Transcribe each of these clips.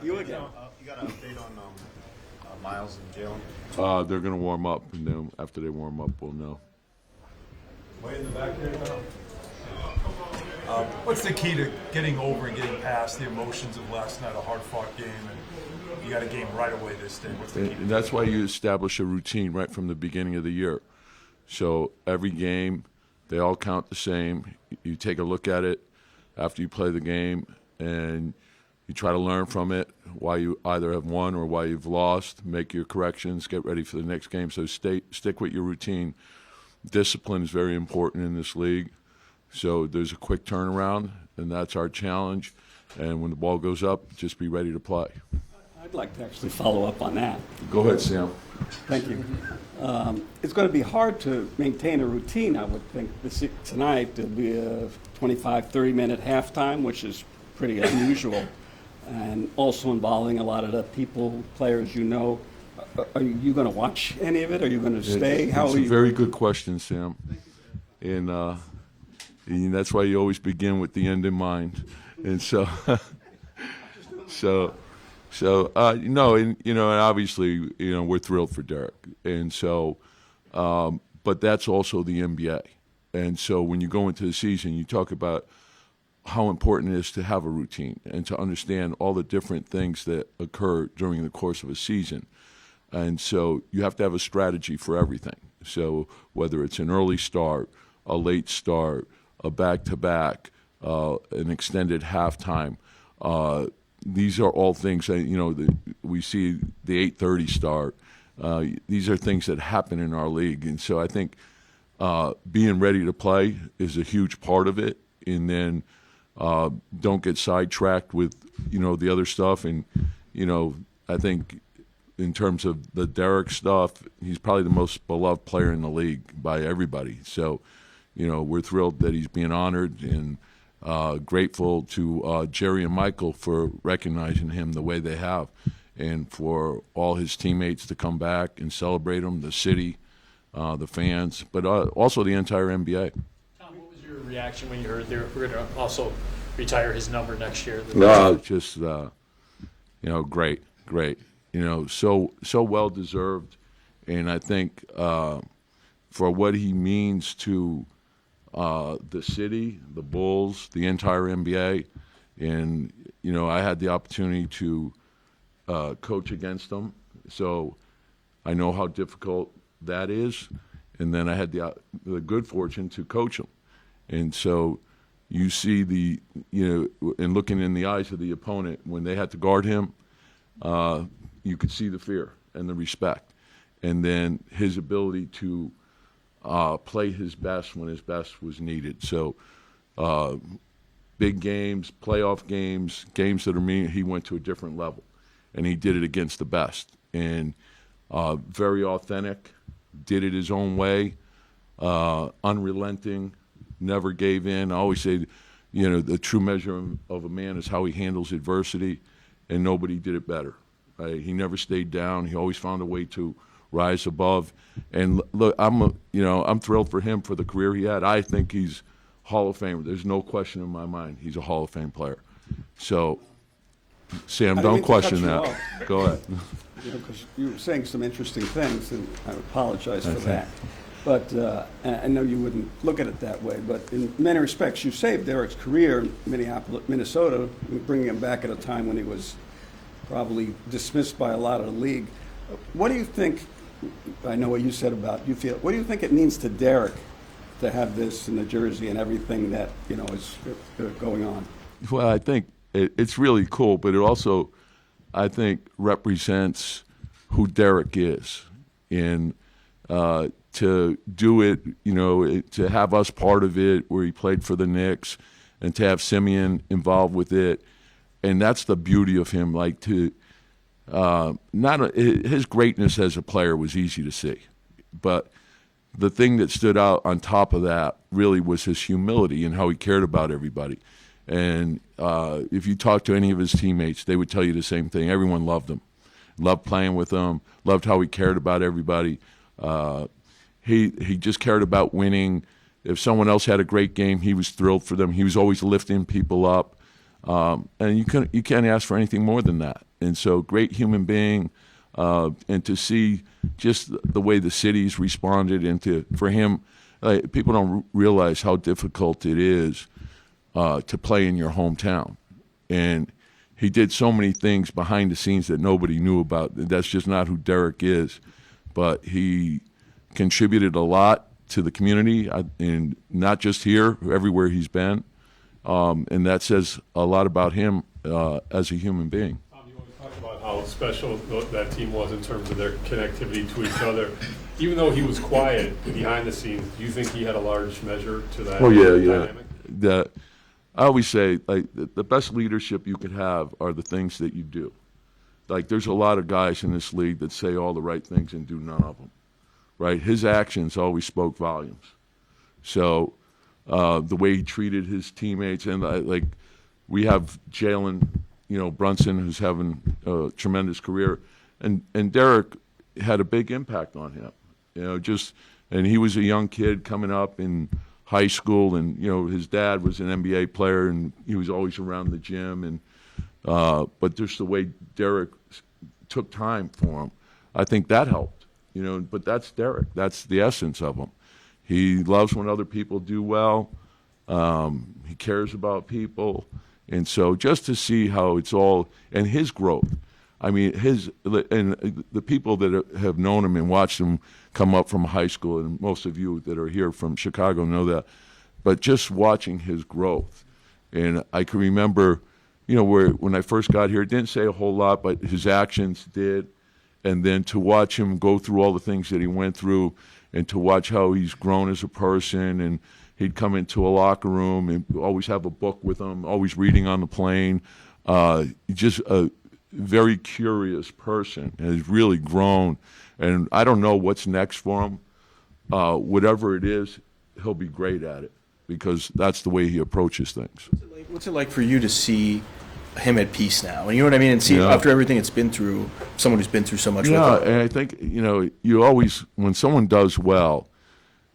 You again. You got an update on Miles and Jalen? They're going to warm up, and then after they warm up, we'll know. Way in the back here. What's the key to getting over and getting past the emotions of last night, a hard-fought game, and you got a game right away this day? What's the key? And that's why you establish a routine right from the beginning of the year. So every game, they all count the same. You take a look at it after you play the game, and you try to learn from it, why you either have won or why you've lost, make your corrections, get ready for the next game. So stick with your routine. Discipline is very important in this league. So there's a quick turnaround, and that's our challenge. And when the ball goes up, just be ready to play. I'd like to actually follow up on that. Go ahead, Sam. Thank you. It's going to be hard to maintain a routine, I would think. Tonight, there'll be a 25, 30-minute halftime, which is pretty unusual, and also involving a lot of the people, players you know. Are you going to watch any of it? Are you going to stay? It's a very good question, Sam. And that's why you always begin with the end in mind. And so, and obviously, we're thrilled for Derrick. And so, but that's also the NBA. And so when you go into the season, you talk about how important it is to have a routine and to understand all the different things that occur during the course of a season. And so you have to have a strategy for everything. So whether it's an early start, a late start, a back-to-back, an extended halftime, these are all things that, we see the 8:30 start. These are things that happen in our league. And so I think being ready to play is a huge part of it. And then don't get sidetracked with, the other stuff. And, I think in terms of the Derrick stuff, he's probably the most beloved player in the league by everybody. So, we're thrilled that he's being honored and grateful to Jerry and Michael for recognizing him the way they have, and for all his teammates to come back and celebrate him, the city, the fans, but also the entire NBA. Tom, what was your reaction when you heard they were going to also retire his number next year? Just, great. So well deserved, and I think for what he means to the city, the Bulls, the entire NBA, and I had the opportunity to coach against him, so I know how difficult that is. And then I had the good fortune to coach him, and so you see and looking in the eyes of the opponent when they had to guard him, you could see the fear and the respect, and then his ability to play his best when his best was needed. So big games, playoff games, games that are mean, he went to a different level, and he did it against the best. And very authentic, did it his own way, unrelenting, never gave in. I always say, the true measure of a man is how he handles adversity, and nobody did it better. Right? He never stayed down. He always found a way to rise above. And look, I'm thrilled for him for the career he had. I think he's Hall of Famer. There's no question in my mind. He's a Hall of Fame player. So, Sam, don't question that. Go ahead. Because you were saying some interesting things, and I apologize for that. But I know you wouldn't look at it that way. But in many respects, you saved Derrick's career in Minnesota, bringing him back at a time when he was probably dismissed by a lot of the league. What do you think? I know what you said about you feel. What do you think it means to Derrick to have this in the jersey and everything that is going on? Well, I think it's really cool, but it also, I think, represents who Derrick is, and to do it, to have us part of it, where he played for the Knicks, and to have Simeon involved with it, and that's the beauty of him. Like his greatness as a player was easy to see, but the thing that stood out on top of that really was his humility and how he cared about everybody. And if you talk to any of his teammates, they would tell you the same thing. Everyone loved him, loved playing with him, loved how he cared about everybody. He just cared about winning. If someone else had a great game, he was thrilled for them. He was always lifting people up, and you can't ask for anything more than that. And so great human being, and to see just the way the city's responded, and for him, people don't realize how difficult it is to play in your hometown. And he did so many things behind the scenes that nobody knew about. That's just not who Derrick is. But he contributed a lot to the community, and not just here, everywhere he's been. And that says a lot about him as a human being. Tom, you want to talk about how special that team was in terms of their connectivity to each other? Even though he was quiet behind the scenes, do you think he had a large measure to that dynamic? I always say, like, the best leadership you could have are the things that you do. Like, there's a lot of guys in this league that say all the right things and do none of them, right? His actions always spoke volumes. So the way he treated his teammates, and like, we have Jalen, Brunson, who's having a tremendous career, and Derrick had a big impact on him. And he was a young kid coming up in high school, and his dad was an NBA player, and he was always around the gym, and but just the way Derrick took time for him, I think that helped. But that's Derrick. That's the essence of him. He loves when other people do well. He cares about people, and so just to see how it's all, and his growth. I mean, the people that have known him and watched him come up from high school, and most of you that are here from Chicago know that, but just watching his growth. And I can remember, when I first got here, it didn't say a whole lot, but his actions did. And then to watch him go through all the things that he went through, and to watch how he's grown as a person, and he'd come into a locker room and always have a book with him, always reading on the plane, just a very curious person, and has really grown. And I don't know what's next for him. Whatever it is, he'll be great at it, because that's the way he approaches things. What's it like for you to see him at peace now? And you know what I mean? And see, after everything it's been through, someone who's been through so much with him. And I think, you always, when someone does well,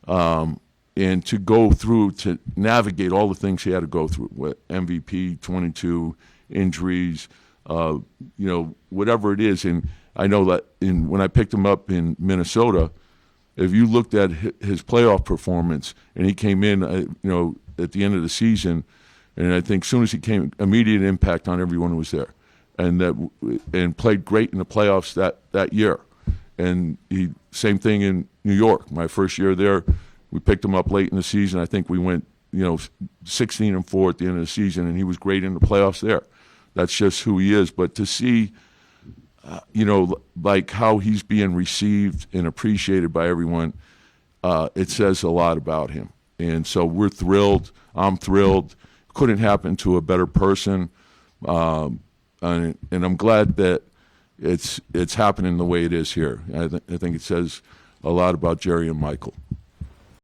and to go through, to navigate all the things he had to go through, with MVP, 22, injuries, whatever it is. And I know that when I picked him up in Minnesota, if you looked at his playoff performance, and he came in, at the end of the season, and I think as soon as he came, immediate impact on everyone who was there, and played great in the playoffs that year. And same thing in New York. My first year there, we picked him up late in the season. I think we went 16-4 at the end of the season, and he was great in the playoffs there. That's just who he is. But to see, like how he's being received and appreciated by everyone, it says a lot about him. And so we're thrilled. I'm thrilled. Couldn't happen to a better person. And I'm glad that it's happening the way it is here. I think it says a lot about Jerry and Michael.